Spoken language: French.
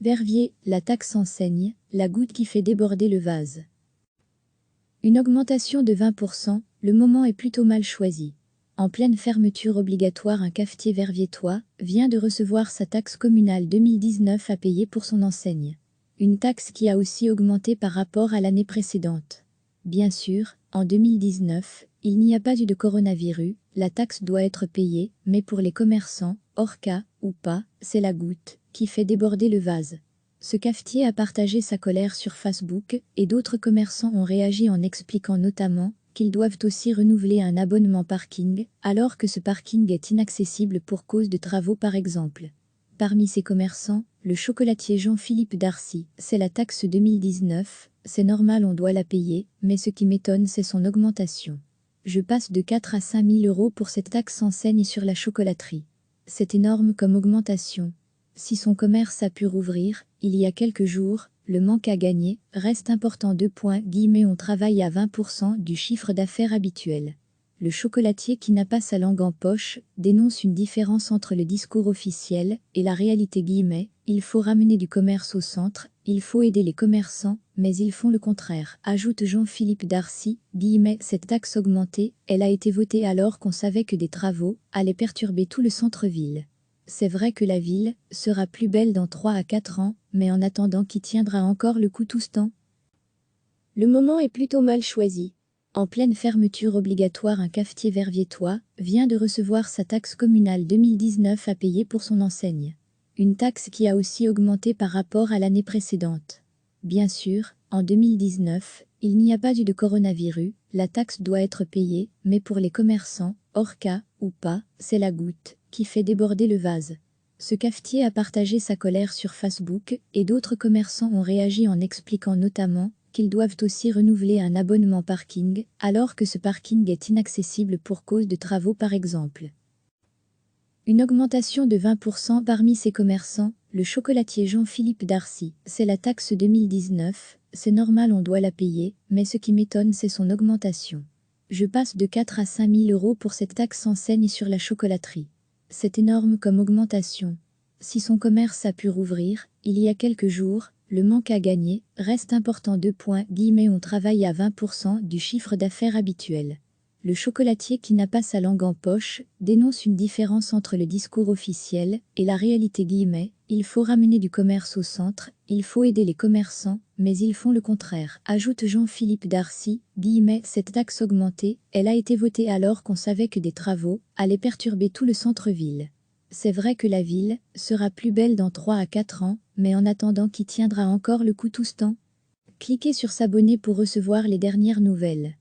Verviers, la taxe enseigne, la goutte qui fait déborder le vase. Une augmentation de 20%, le moment est plutôt mal choisi. En pleine fermeture obligatoire, un cafetier verviétois vient de recevoir sa taxe communale 2019 à payer pour son enseigne. Une taxe qui a aussi augmenté par rapport à l'année précédente. Bien sûr, en 2019, il n'y a pas eu de coronavirus, la taxe doit être payée, mais pour les commerçants, hors cas ou pas, c'est la goutte qui fait déborder le vase. Ce cafetier a partagé sa colère sur Facebook et d'autres commerçants ont réagi en expliquant notamment qu'ils doivent aussi renouveler un abonnement parking alors que ce parking est inaccessible pour cause de travaux par exemple. Parmi ces commerçants, le chocolatier Jean-Philippe Darcy, c'est la taxe 2019, c'est normal on doit la payer, mais ce qui m'étonne c'est son augmentation. Je passe de 4 à 5 000 € pour cette taxe enseigne sur la chocolaterie. C'est énorme comme augmentation. Si son commerce a pu rouvrir, il y a quelques jours, le manque à gagner reste important. On travaille à 20% du chiffre d'affaires habituel. Le chocolatier qui n'a pas sa langue en poche dénonce une différence entre le discours officiel et la réalité. Il faut ramener du commerce au centre, il faut aider les commerçants, mais ils font le contraire, ajoute Jean-Philippe Darcy. Cette taxe augmentée, elle a été votée alors qu'on savait que des travaux allaient perturber tout le centre-ville. C'est vrai que la ville sera plus belle dans 3 à 4 ans, mais en attendant, qui tiendra encore le coup tout ce temps? Le moment est plutôt mal choisi. En pleine fermeture obligatoire, un cafetier verviétois vient de recevoir sa taxe communale 2019 à payer pour son enseigne. Une taxe qui a aussi augmenté par rapport à l'année précédente. Bien sûr, en 2019, il n'y a pas eu de coronavirus, la taxe doit être payée, mais pour les commerçants, hors cas ou pas, c'est la goutte qui fait déborder le vase. Ce cafetier a partagé sa colère sur Facebook et d'autres commerçants ont réagi en expliquant notamment qu'ils doivent aussi renouveler un abonnement parking alors que ce parking est inaccessible pour cause de travaux par exemple. Une augmentation de 20% parmi ces commerçants, le chocolatier Jean-Philippe Darcy, c'est la taxe 2019, c'est normal on doit la payer, mais ce qui m'étonne c'est son augmentation. Je passe de 4 à 5 000 € pour cette taxe enseigne sur la chocolaterie. C'est énorme comme augmentation. Si son commerce a pu rouvrir, il y a quelques jours, le manque à gagner reste important. On travaille à 20% du chiffre d'affaires habituel. Le chocolatier qui n'a pas sa langue en poche dénonce une différence entre le discours officiel et la réalité. Il faut ramener du commerce au centre, il faut aider les commerçants, mais ils font le contraire, ajoute Jean-Philippe Darcy. Cette taxe augmentée, elle a été votée alors qu'on savait que des travaux allaient perturber tout le centre-ville. C'est vrai que la ville sera plus belle dans 3 à 4 ans, mais en attendant, qui tiendra encore le coup tout ce temps? Cliquez sur s'abonner pour recevoir les dernières nouvelles.